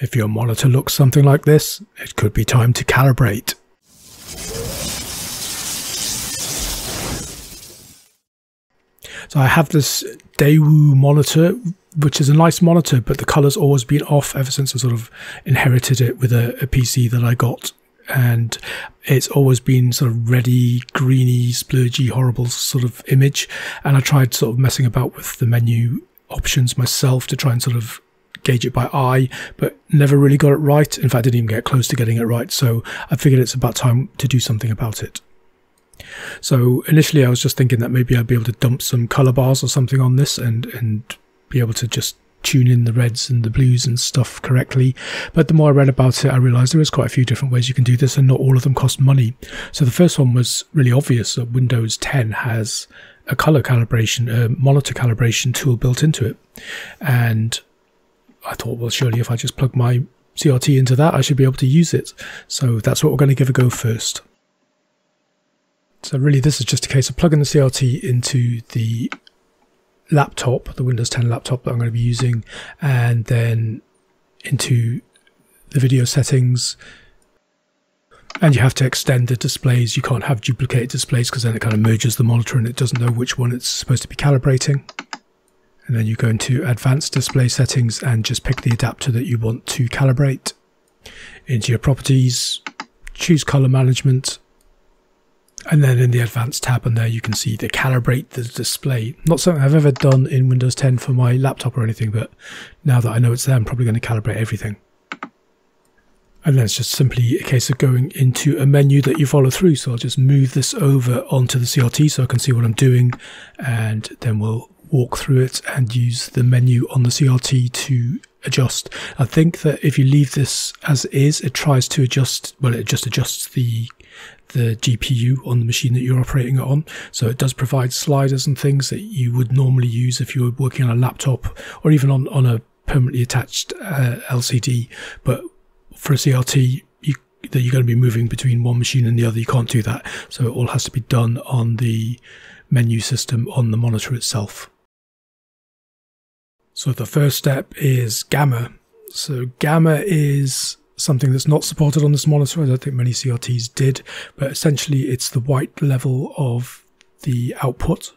If your monitor looks something like this, it could be time to calibrate. So I have this Daewoo monitor, which is a nice monitor, but the color's always been off ever since I sort of inherited it with a PC that I got. And it's always been sort of reddy, greeny, splurgy, horrible sort of image. And I tried sort of messing about with the menu options myself to try and sort of gauge it by eye, but never really got it right. In fact, I didn't even get close to getting it right. So I figured it's about time to do something about it. So initially I was just thinking that maybe I'd be able to dump some color bars or something on this and be able to just tune in the reds and the blues and stuff correctly. But the more I read about it, I realized there is quite a few different ways you can do this, and not all of them cost money. So the first one was really obvious. Windows 10 has a color calibration, a monitor calibration tool built into it. And I thought, well, surely if I just plug my CRT into that, I should be able to use it. So that's what we're going to give a go first. So really this is just a case of plugging the CRT into the laptop, the Windows 10 laptop that I'm going to be using, and then into the video settings. And you have to extend the displays. You can't have duplicated displays because then it kind of merges the monitor and it doesn't know which one it's supposed to be calibrating. And then you go into advanced display settings and just pick the adapter that you want to calibrate. Into your properties, choose color management. And then in the advanced tab on there, you can see the calibrate the display. Not something I've ever done in Windows 10 for my laptop or anything, but now that I know it's there, I'm probably going to calibrate everything. And then it's just simply a case of going into a menu that you follow through. So I'll just move this over onto the CRT so I can see what I'm doing, and then we'll walk through it and use the menu on the CRT to adjust. I think that if you leave this as is, it tries to adjust, well, it just adjusts the GPU on the machine that you're operating it on. So it does provide sliders and things that you would normally use if you were working on a laptop or even on a permanently attached LCD. But for a CRT, that you're going to be moving between one machine and the other, you can't do that. So it all has to be done on the menu system on the monitor itself. So the first step is gamma. So gamma is something that's not supported on this monitor. I don't think many CRTs did, but essentially it's the white level of the output,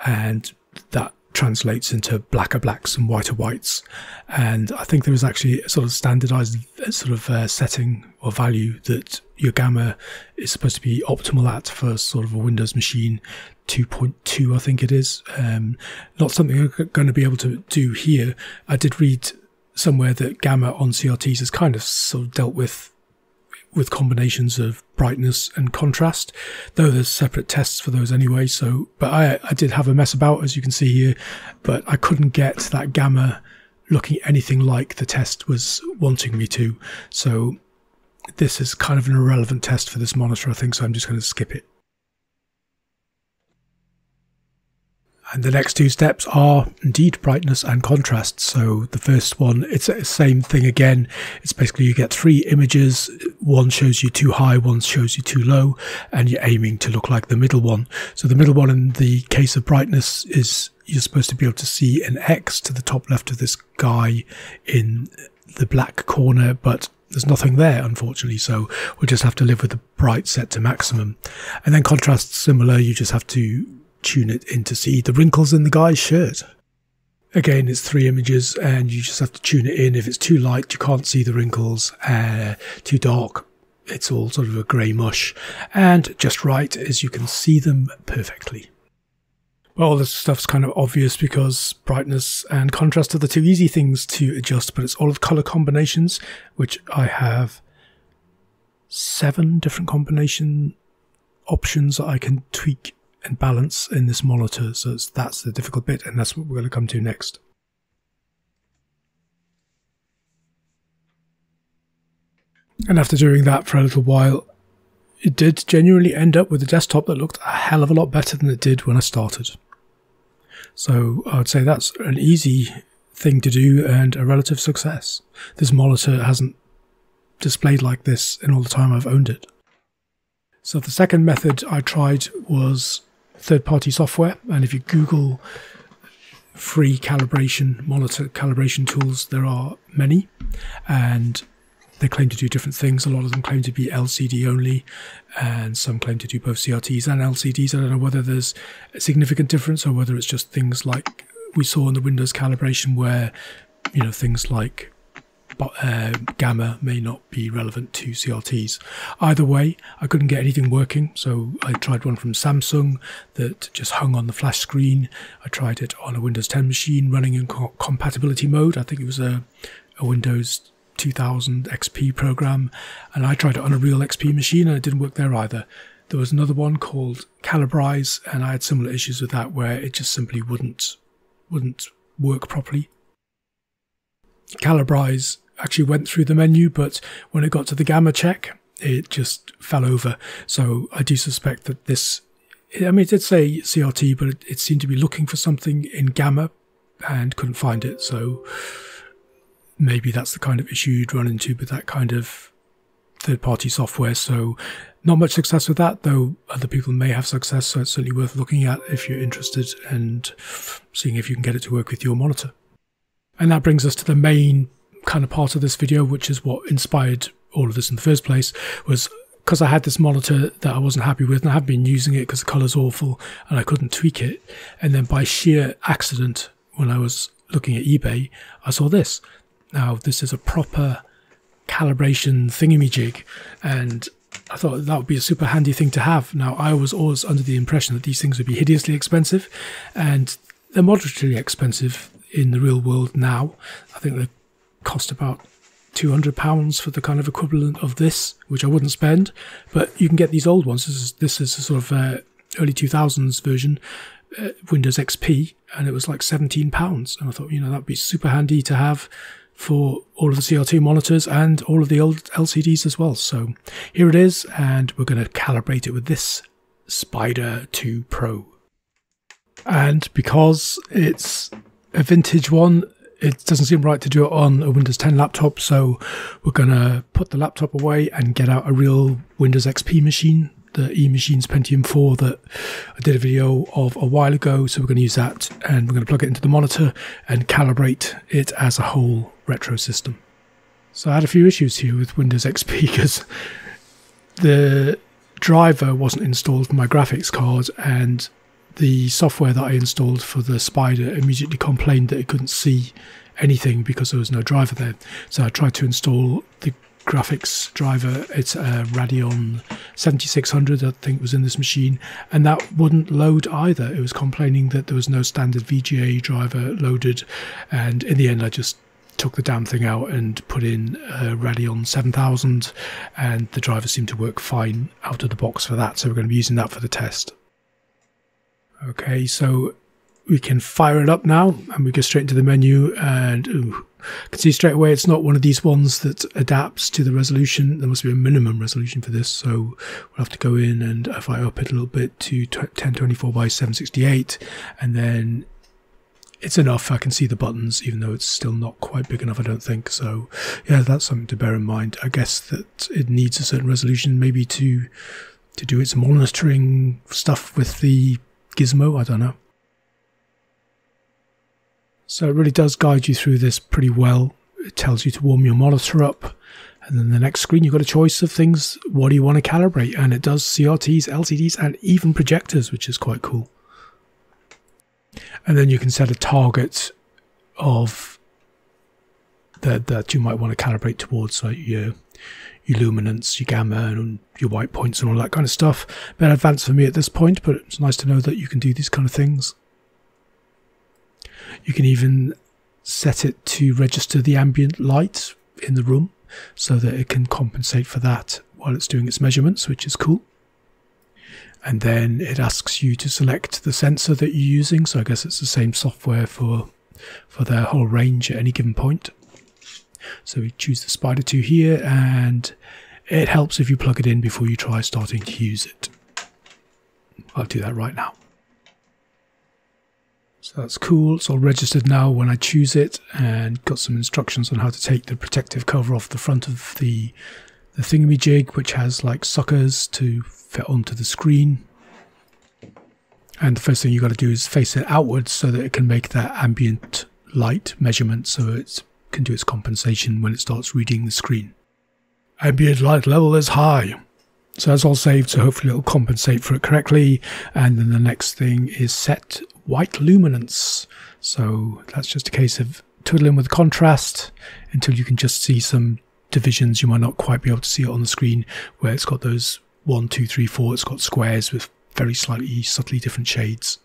and that translates into blacker blacks and whiter whites. And I think there is actually a sort of standardized setting or value that your gamma is supposed to be optimal at for sort of a Windows machine. 2.2 I think it is. Not something I'm going to be able to do here. I did read somewhere that gamma on CRTs is kind of sort of dealt with combinations of brightness and contrast, though there's separate tests for those anyway. So, but I did have a mess about, as you can see here, but I couldn't get that gamma looking anything like the test was wanting me to. So this is kind of an irrelevant test for this monitor, I think, so I'm just going to skip it. And the next two steps are indeed brightness and contrast. So the first one, it's the same thing again. It's basically you get three images. One shows you too high, one shows you too low, and you're aiming to look like the middle one. So the middle one in the case of brightness is you're supposed to be able to see an X to the top left of this guy in the black corner, but there's nothing there, unfortunately, so we'll just have to live with the bright set to maximum. And then contrast, similar, you just have to tune it in to see the wrinkles in the guy's shirt. Again, it's three images and you just have to tune it in. If it's too light, you can't see the wrinkles. Too dark, it's all sort of a grey mush. And just right, as you can see them perfectly. Well, this stuff's kind of obvious because brightness and contrast are the two easy things to adjust, but it's all of colour combinations, which I have 7 different combination options that I can tweak and balance in this monitor. So that's the difficult bit, and that's what we're going to come to next. And after doing that for a little while, it did genuinely end up with a desktop that looked a hell of a lot better than it did when I started. So I would say that's an easy thing to do and a relative success. This monitor hasn't displayed like this in all the time I've owned it. So the second method I tried was third-party software, and if you Google free monitor calibration tools. There are many, and they claim to do different things. A lot of them claim to be LCD only, and some claim to do both CRTs and LCDs. I don't know whether there's a significant difference or whether it's just things like we saw in the Windows calibration where, you know, things like gamma may not be relevant to CRTs. Either way, I couldn't get anything working, so I tried one from Samsung that just hung on the flash screen. I tried it on a Windows 10 machine running in compatibility mode. I think it was a Windows 2000 XP program, and I tried it on a real XP machine and it didn't work there either. There was another one called Calibrate, and I had similar issues with that where it just simply wouldn't work properly. Calibrate actually went through the menu, but when it got to the gamma check, it just fell over. So I do suspect that this, I mean, it did say CRT, but it seemed to be looking for something in gamma and couldn't find it. So maybe that's the kind of issue you'd run into with that kind of third-party software. So not much success with that, though other people may have success. So it's certainly worth looking at if you're interested and seeing if you can get it to work with your monitor. And that brings us to the main kind of part of this video, which is what inspired all of this in the first place, was because I had this monitor that I wasn't happy with and I haven't been using it because the color's awful and I couldn't tweak it. And then by sheer accident, when I was looking at eBay, I saw this. Now, this is a proper calibration thingamajig, and I thought that would be a super handy thing to have. Now, I was always under the impression that these things would be hideously expensive, and they're moderately expensive in the real world now. I think they cost about £200 for the kind of equivalent of this, which I wouldn't spend, but you can get these old ones. This is a sort of early 2000s version, Windows XP, and it was like £17. And I thought, you know, that'd be super handy to have for all of the CRT monitors and all of the old LCDs as well. So here it is, and we're going to calibrate it with this Spyder2Pro. And because it's a vintage one, it doesn't seem right to do it on a Windows 10 laptop, so we're going to put the laptop away and get out a real Windows XP machine, the eMachines Pentium 4 that I did a video of a while ago. So we're going to use that, and we're going to plug it into the monitor and calibrate it as a whole retro system. So I had a few issues here with Windows XP because the driver wasn't installed for my graphics card, and the software that I installed for the Spyder immediately complained that it couldn't see anything because there was no driver there. So I tried to install the graphics driver. It's a Radeon 7600, I think, was in this machine, and that wouldn't load either. It was complaining that there was no standard VGA driver loaded, and in the end I just took the damn thing out and put in a Radeon 7000, and the driver seemed to work fine out of the box for that. So we're going to be using that for the test. Okay, so we can fire it up now, and we go straight into the menu, and you can see straight away it's not one of these ones that adapts to the resolution. There must be a minimum resolution for this, so we'll have to go in and fire up it a little bit to 1024 by 768, and then it's enough. I can see the buttons, even though it's still not quite big enough, I don't think. So yeah, that's something to bear in mind. I guess that it needs a certain resolution maybe to do its monitoring stuff with the gizmo, I don't know. So it really does guide you through this pretty well. It tells you to warm your monitor up, and then the next screen you've got a choice of things. What do you want to calibrate? And it does CRTs, LCDs, and even projectors, which is quite cool. And then you can set a target of that you might want to calibrate towards, like your luminance, your gamma, and your white points and all that kind of stuff. A bit advanced for me at this point, but it's nice to know that you can do these kind of things. You can even set it to register the ambient light in the room so that it can compensate for that while it's doing its measurements, which is cool. And then it asks you to select the sensor that you're using. So I guess it's the same software for their whole range at any given point. So we choose the Spyder2 here, and it helps if you plug it in before you try starting to use it. I'll do that right now. So that's cool. It's all registered now when I choose it, and got some instructions on how to take the protective cover off the front of the thingamajig, which has like suckers to fit onto the screen. And the first thing you've got to do is face it outwards so that it can make that ambient light measurement, so it can do its compensation when it starts reading the screen. Ambient light level is high. So that's all saved, so hopefully it'll compensate for it correctly. And then the next thing is set white luminance. So that's just a case of twiddling with contrast until you can just see some divisions. You might not quite be able to see it on the screen, where it's got those 1, 2, 3, 4. It's got squares with very slightly, subtly different shades.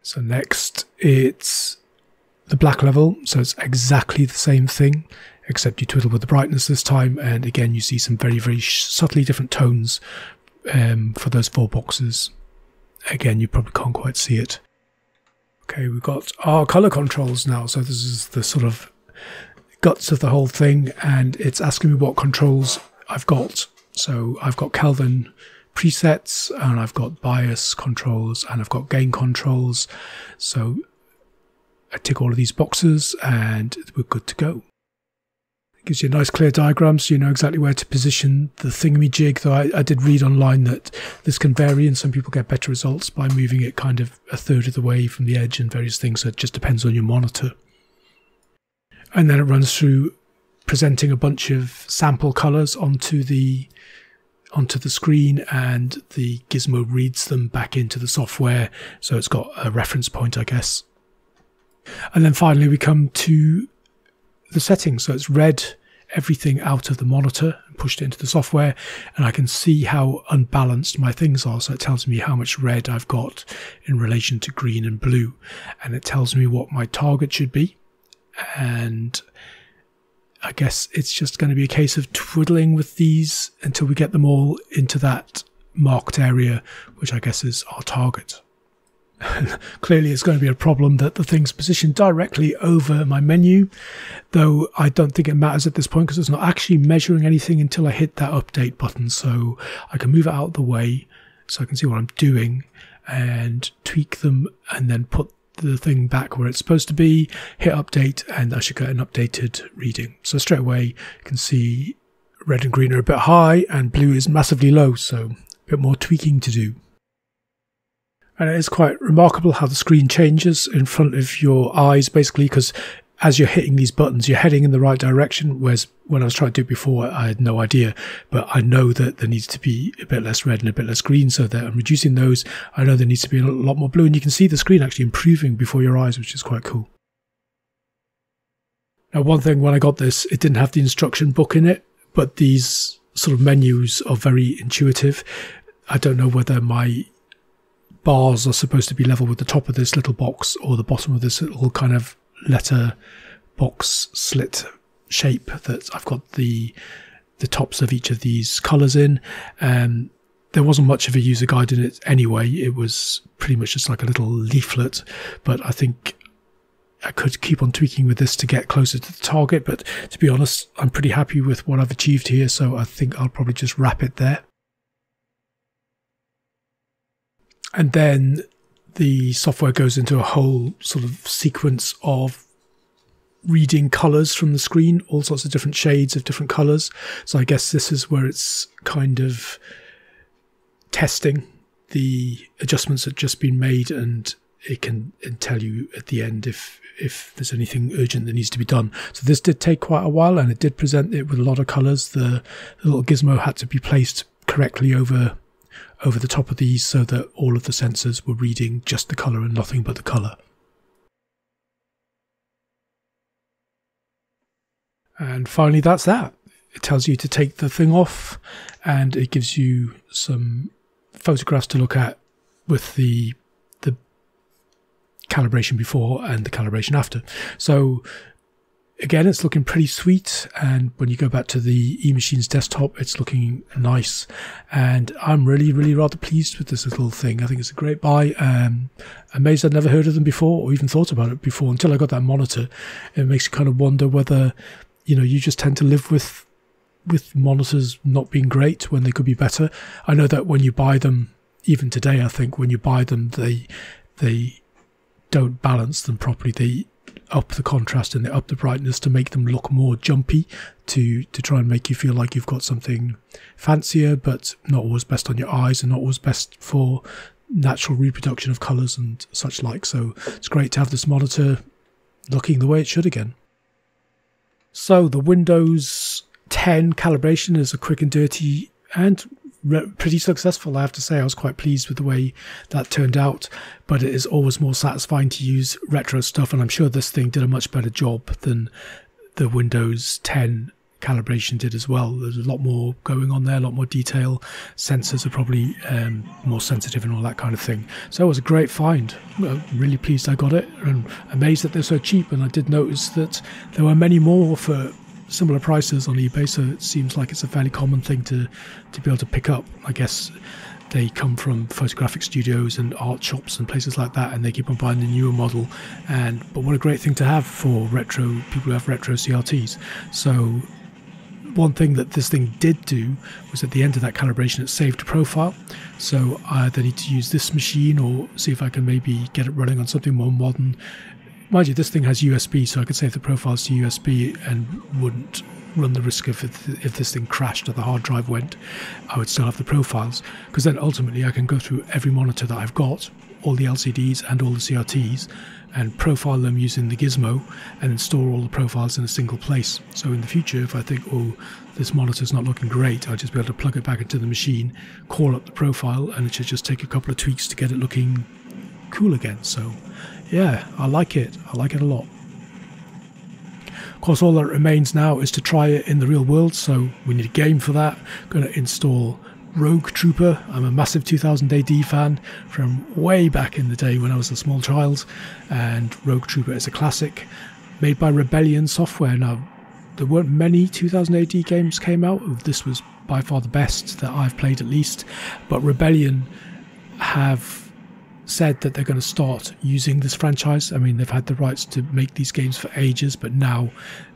So next, it's the black level. So it's exactly the same thing, except you twiddle with the brightness this time, and again you see some very, very subtly different tones for those 4 boxes. Again, you probably can't quite see it. Okay, we've got our color controls now. So this is the sort of guts of the whole thing, and it's asking me what controls I've got. So I've got Kelvin presets, and I've got bias controls, and I've got gain controls. So I tick all of these boxes and we're good to go. It gives you a nice clear diagram so you know exactly where to position the thingamajig, though I did read online that this can vary and some people get better results by moving it kind of a third of the way from the edge and various things, so it just depends on your monitor. And then it runs through presenting a bunch of sample colours onto the screen, and the gizmo reads them back into the software, so it's got a reference point, I guess. And then finally we come to the settings. So it's read everything out of the monitor and pushed it into the software, and I can see how unbalanced my things are. So it tells me how much red I've got in relation to green and blue, and it tells me what my target should be. And I guess it's just going to be a case of twiddling with these until we get them all into that marked area, which I guess is our target. Clearly it's going to be a problem that the thing's positioned directly over my menu, though I don't think it matters at this point because it's not actually measuring anything until I hit that update button. So I can move it out of the way so I can see what I'm doing and tweak them, and then put the thing back where it's supposed to be, hit update, and I should get an updated reading. So straight away you can see red and green are a bit high and blue is massively low, so a bit more tweaking to do. And it is quite remarkable how the screen changes in front of your eyes, basically, because as you're hitting these buttons, you're heading in the right direction, whereas when I was trying to do it before, I had no idea. But I know that there needs to be a bit less red and a bit less green, so that I'm reducing those. I know there needs to be a lot more blue, and you can see the screen actually improving before your eyes, which is quite cool. Now, one thing, when I got this, it didn't have the instruction book in it, but these sort of menus are very intuitive. I don't know whether my bars are supposed to be level with the top of this little box or the bottom of this little kind of letter box slit shape that I've got the tops of each of these colours in. There wasn't much of a user guide in it anyway. It was pretty much just like a little leaflet, but I think I could keep on tweaking with this to get closer to the target. But to be honest, I'm pretty happy with what I've achieved here, so I think I'll probably just wrap it there. And then the software goes into a whole sort of sequence of reading colours from the screen, all sorts of different shades of different colours. So I guess this is where it's kind of testing the adjustments that have just been made, and it can tell you at the end if there's anything urgent that needs to be done. So this did take quite a while, and it did present it with a lot of colours. The little gizmo had to be placed correctly over the top of these so that all of the sensors were reading just the colour and nothing but the colour. And finally, that's that. It tells you to take the thing off, and it gives you some photographs to look at with the calibration before and the calibration after. So again, it's looking pretty sweet, and when you go back to the eMachines desktop, it's looking nice, and I'm really rather pleased with this little thing. I think it's a great buy. Amazed I'd never heard of them before or even thought about it before until I got that monitor. It makes you kind of wonder whether, you know, you just tend to live with monitors not being great when they could be better. I know that when you buy them, even today, I think when you buy them, they don't balance them properly. They up the contrast and they up the brightness to make them look more jumpy, to try and make you feel like you've got something fancier, but not always best on your eyes and not always best for natural reproduction of colours and such like. So it's great to have this monitor looking the way it should again. So the Windows 10 calibration is a quick and dirty and pretty successful, I have to say. I was quite pleased with the way that turned out, but it is always more satisfying to use retro stuff, and I'm sure this thing did a much better job than the Windows 10 calibration did as well. There's a lot more going on there, a lot more detail. Sensors are probably more sensitive and all that kind of thing. So it was a great find. I'm really pleased I got it, and amazed that they're so cheap. And I did notice that there were many more for similar prices on eBay, so it seems like it's a fairly common thing to be able to pick up. I guess they come from photographic studios and art shops and places like that, and they keep on buying the newer model. But what a great thing to have for retro people who have retro CRTs. So one thing that this thing did do was at the end of that calibration it saved a profile, so I either need to use this machine or see if I can maybe get it running on something more modern. Mind you, this thing has USB, so I could save the profiles to USB and wouldn't run the risk of if this thing crashed or the hard drive went, I would still have the profiles, because then ultimately I can go through every monitor that I've got, all the LCDs and all the CRTs, and profile them using the gizmo and then store all the profiles in a single place. So in the future, if I think, oh, this monitor's not looking great, I'll just be able to plug it back into the machine, call up the profile, and it should just take a couple of tweaks to get it looking cool again. So yeah, I like it a lot. Of course, all that remains now is to try it in the real world, so we need a game for that. I'm going to install Rogue Trooper. I'm a massive 2000 AD fan from way back in the day when I was a small child, and Rogue Trooper is a classic made by Rebellion Software. Now, there weren't many 2000 AD games came out. This was by far the best that I've played, at least, but Rebellion have said that they're going to start using this franchise. I mean, they've had the rights to make these games for ages, but now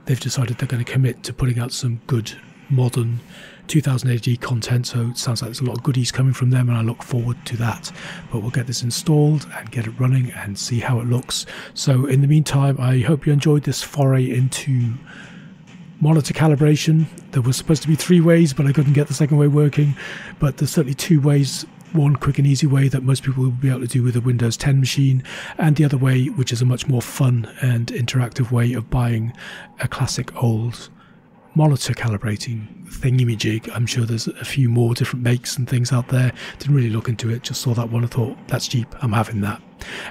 they've decided they're going to commit to putting out some good modern 2000 AD content, so it sounds like there's a lot of goodies coming from them, and I look forward to that. But we'll get this installed and get it running and see how it looks. So in the meantime, I hope you enjoyed this foray into monitor calibration. There was supposed to be 3 ways, but I couldn't get the second way working, but there's certainly 2 ways. One quick and easy way that most people will be able to do with a Windows 10 machine, and the other way, which is a much more fun and interactive way of buying a classic old monitor calibrating thingy-majig. I'm sure there's a few more different makes and things out there. Didn't really look into it, just saw that one and thought, that's cheap, I'm having that.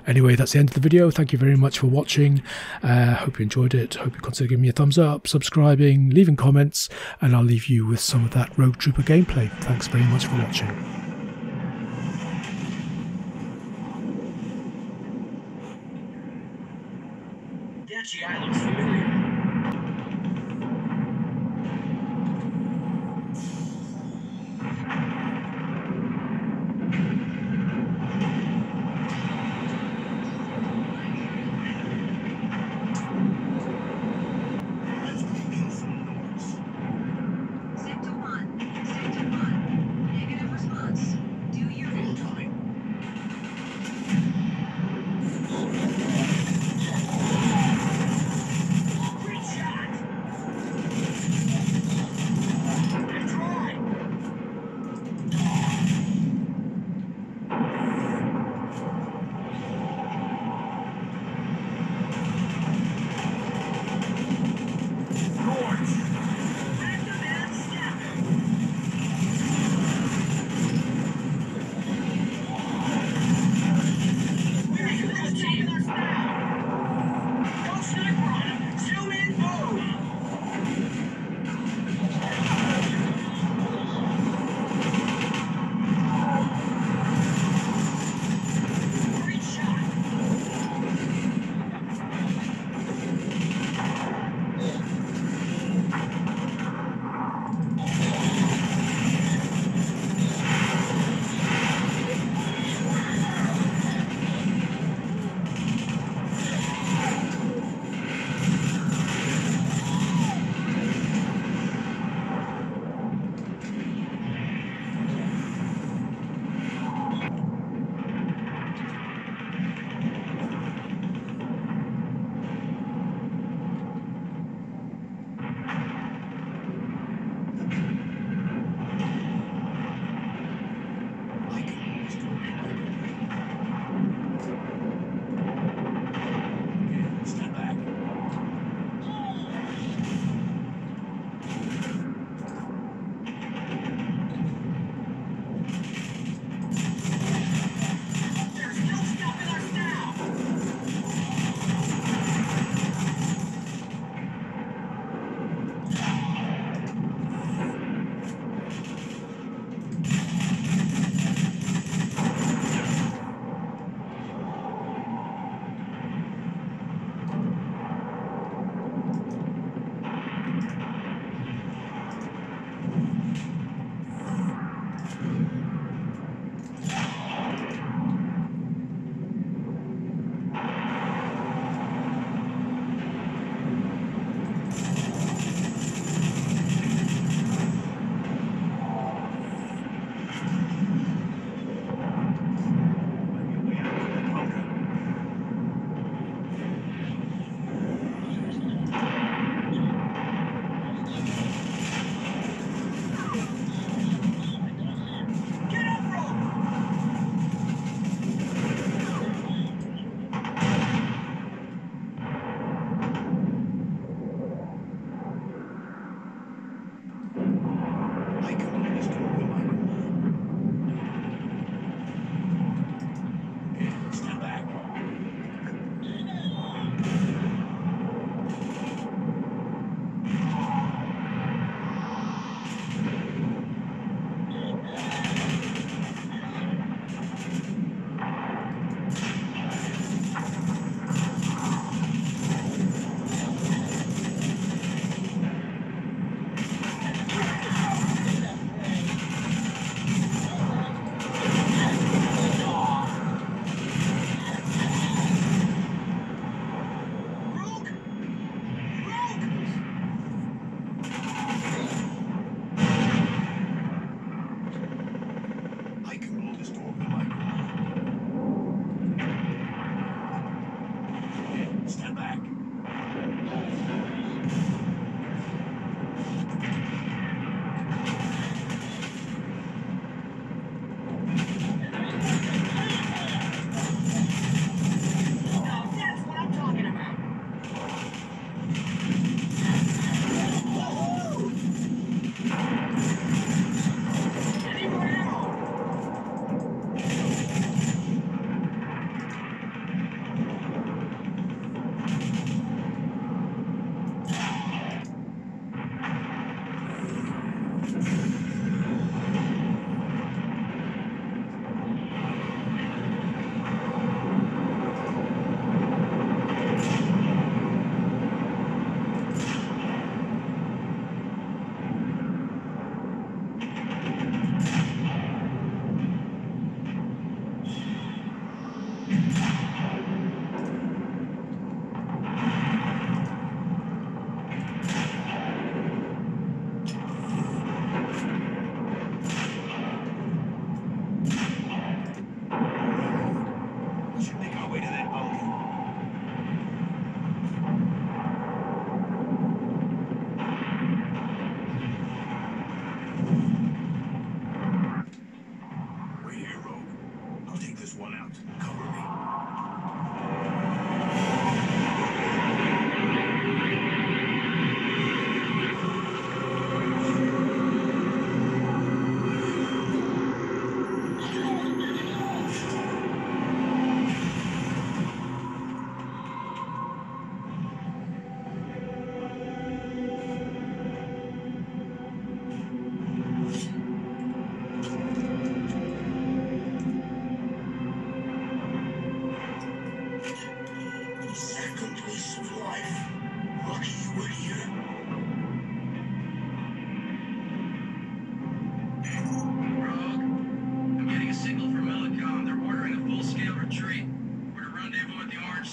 Anyway, that's the end of the video. Thank you very much for watching. Hope you enjoyed it. Hope you consider giving me a thumbs up, subscribing, leaving comments, and I'll leave you with some of that Rogue Trooper gameplay. Thanks very much for watching. That guy looks familiar. Sector 1, negative response.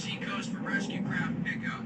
Seacoast for rescue craft pickup.